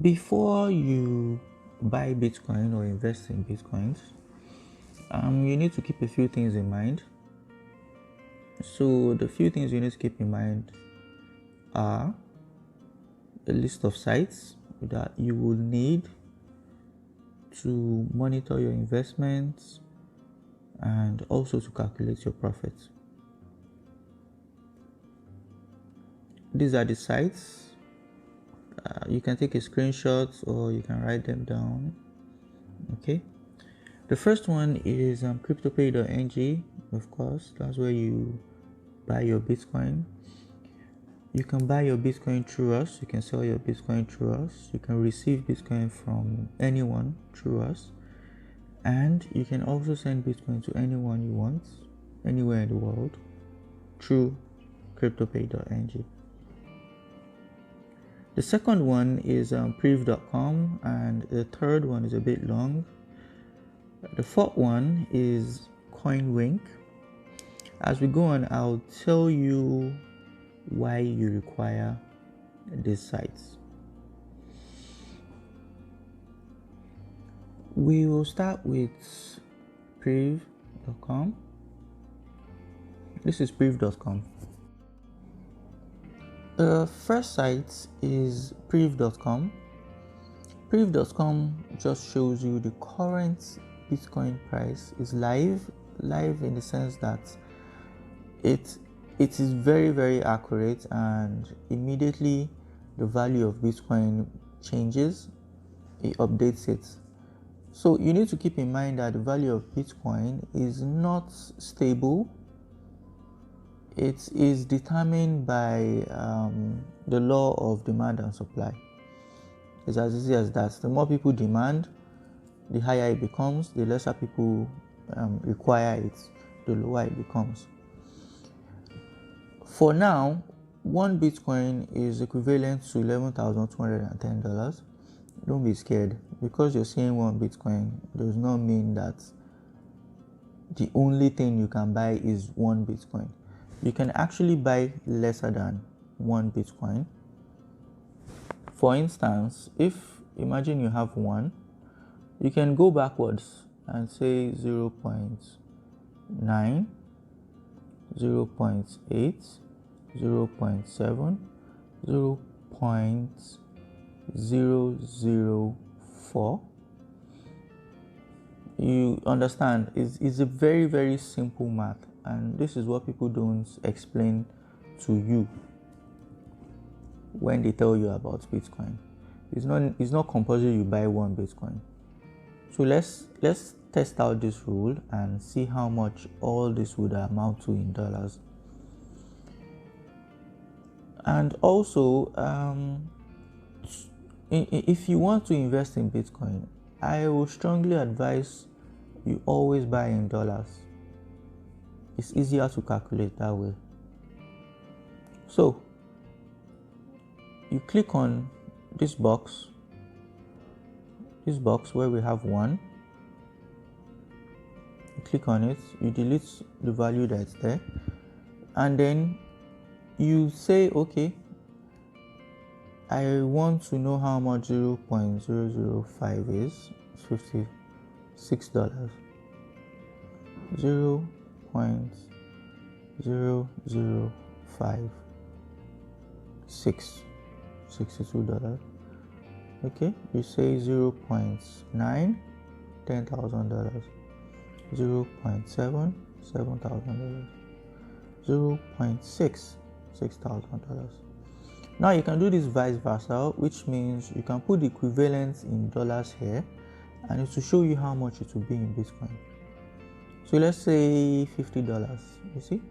Before you buy Bitcoin or invest in Bitcoins, you need to keep a few things in mind. So the few things you need to keep in mind are a list of sites that you will need to monitor your investments and also to calculate your profits. These are the sites. You can take a screenshot or you can write them down. Okay. The first one is Cryptopay.ng. Of course, that's where you buy your Bitcoin. You can buy your Bitcoin through us. You can sell your Bitcoin through us. You can receive Bitcoin from anyone through us. And you can also send Bitcoin to anyone you want, anywhere in the world, through Cryptopay.ng. The second one is Priv.com, and the third one is a bit long. The fourth one is CoinWink. As we go on, I'll tell you why you require these sites. We will start with Priv.com. This is Priv.com. The first site is Priv.com. Priv.com just shows you the current Bitcoin price is live in the sense that it is very, very accurate, and immediately the value of Bitcoin changes, it updates it. So you need to keep in mind that the value of Bitcoin is not stable. It is determined by the law of demand and supply. It's as easy as that. The more people demand, the higher it becomes. The lesser people require it, the lower it becomes. For now, one Bitcoin is equivalent to $11,210. Don't be scared. Because you're seeing one Bitcoin does not mean that the only thing you can buy is one Bitcoin. You can actually buy lesser than one Bitcoin. For instance, imagine you have one, you can go backwards and say 0.9, 0.8, 0.7, 0.004. You understand, it's a very, very simple math, and this is what people don't explain to you when they tell you about Bitcoin. It's not compulsory you buy one Bitcoin. So let's test out this rule and see how much all this would amount to in dollars. And also, if you want to invest in Bitcoin, I would strongly advise you always buy in dollars. It's easier to calculate that way. So you click on this box where we have one. You click on it, you delete the value that's there, and then you say, okay, I want to know how much 0.005 is. It's $56. 0.005, $62. Okay, you say 0.9, $10,000. 0.7, $7,000. 0.6, $6,000. Now you can do this vice versa, which means you can put the equivalent in dollars here, and it will show you how much it will be in Bitcoin. So let's say $50. You see,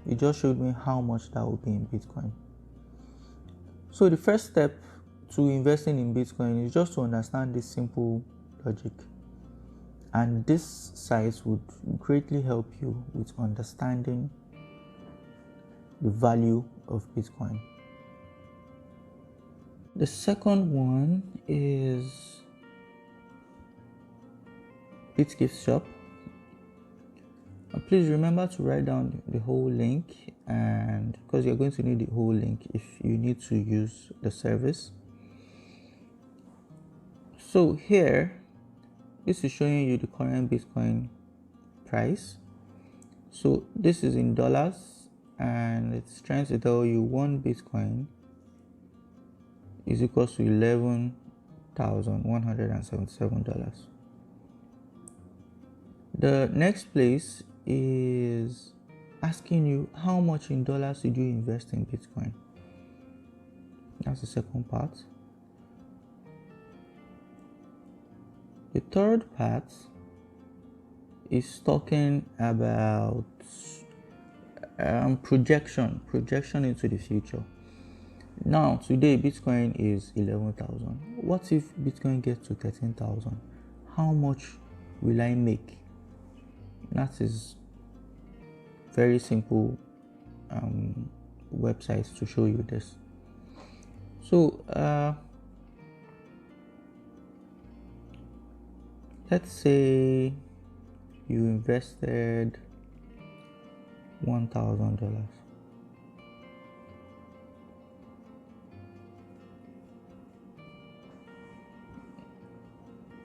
it just showed me how much that will be in Bitcoin. So the first step to investing in Bitcoin is just to understand this simple logic, and this site would greatly help you with understanding the value of Bitcoin. The second one is BitGift Shop. Please remember to write down the whole link, and because you're going to need the whole link if you need to use the service. So here, this is showing you the current Bitcoin price. So this is in dollars, and it's trying to tell you one Bitcoin is equal to $11,177. The next place is asking you how much in dollars did you invest in Bitcoin. That's the second part. The third part is talking about projection into the future. Now today Bitcoin is 11,000. What if Bitcoin gets to 13,000? How much will I make? That is very simple websites to show you this. So let's say you invested $1,000.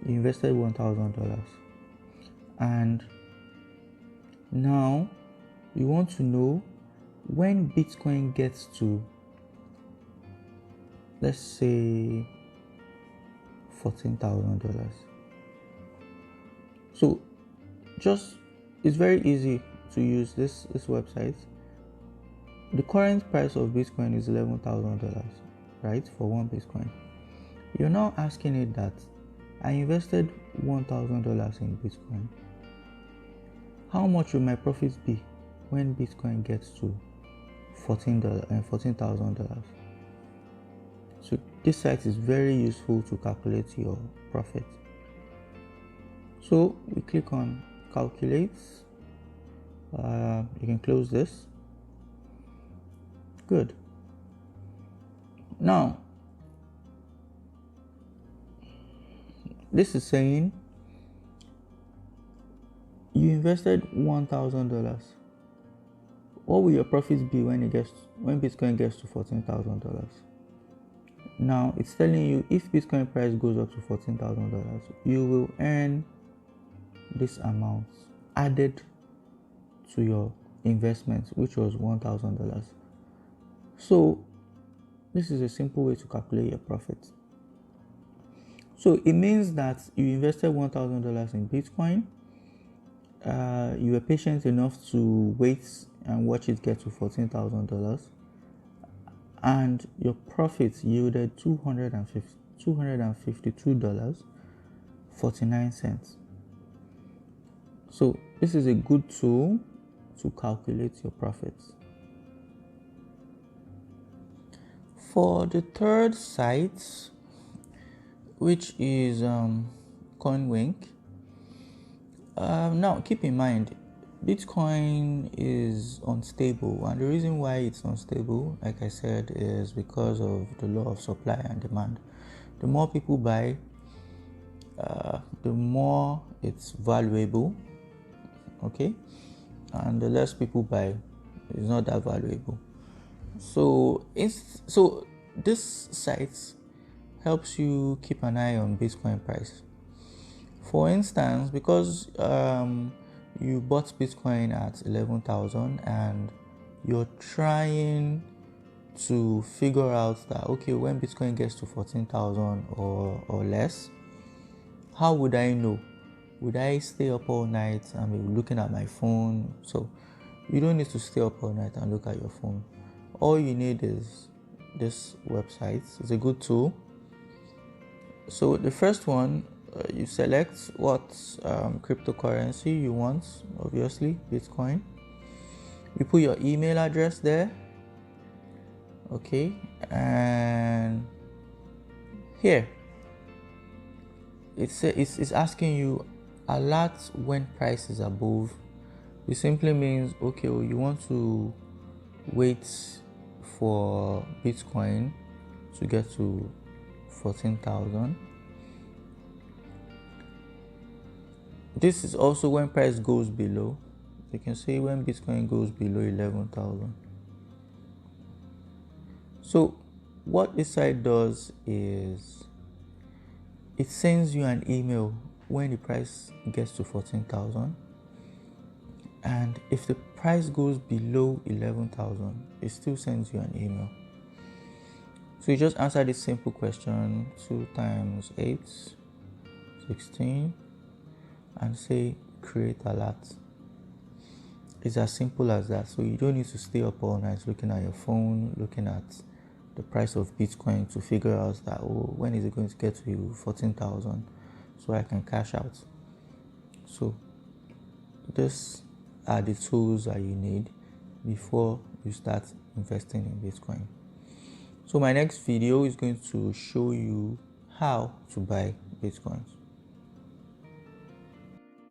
You invested $1,000, and now you want to know when Bitcoin gets to, let's say, $14,000. So it's very easy to use this website. The current price of Bitcoin is $11,000, right, for one Bitcoin. You're now asking it that I invested $1,000 in Bitcoin. How much will my profits be when Bitcoin gets to $14,000? So this site is very useful to calculate your profit. So we click on calculate. You can close this. Good. Now this is saying you invested $1,000. What will your profits be when Bitcoin gets to $14,000? Now it's telling you if Bitcoin price goes up to $14,000, you will earn this amount added to your investment, which was $1,000. So this is a simple way to calculate your profit. So it means that you invested $1,000 in Bitcoin. You were patient enough to wait and watch it get to $14,000, and your profits yielded $252.49. So this is a good tool to calculate your profits. For the third site, which is CoinWink. Now keep in mind, Bitcoin is unstable, and the reason why it's unstable, like I said, is because of the law of supply and demand. The more people buy, the more it's valuable, okay, and the less people buy, it's not that valuable. So this site helps you keep an eye on Bitcoin price. For instance, because you bought Bitcoin at 11,000 and you're trying to figure out that, okay, when Bitcoin gets to 14,000 or less, how would I know? Would I stay up all night and be looking at my phone? So you don't need to stay up all night and look at your phone. All you need is this website. It's a good tool. So the first one, you select what cryptocurrency you want, obviously Bitcoin. You put your email address there, okay, and here it's asking you alert when price is above. It simply means, okay, well, you want to wait for Bitcoin to get to 14,000. This is also when price goes below. You can see when Bitcoin goes below 11,000. So what this site does is it sends you an email when the price gets to 14,000, and if the price goes below 11,000, it still sends you an email. So you just answer this simple question: 2 times 8, 16, and say create alert. It's as simple as that. So you don't need to stay up all night looking at your phone, looking at the price of Bitcoin to figure out that, oh, when is it going to get to 14,000 so I can cash out. So these are the tools that you need before you start investing in Bitcoin. So my next video is going to show you how to buy Bitcoins.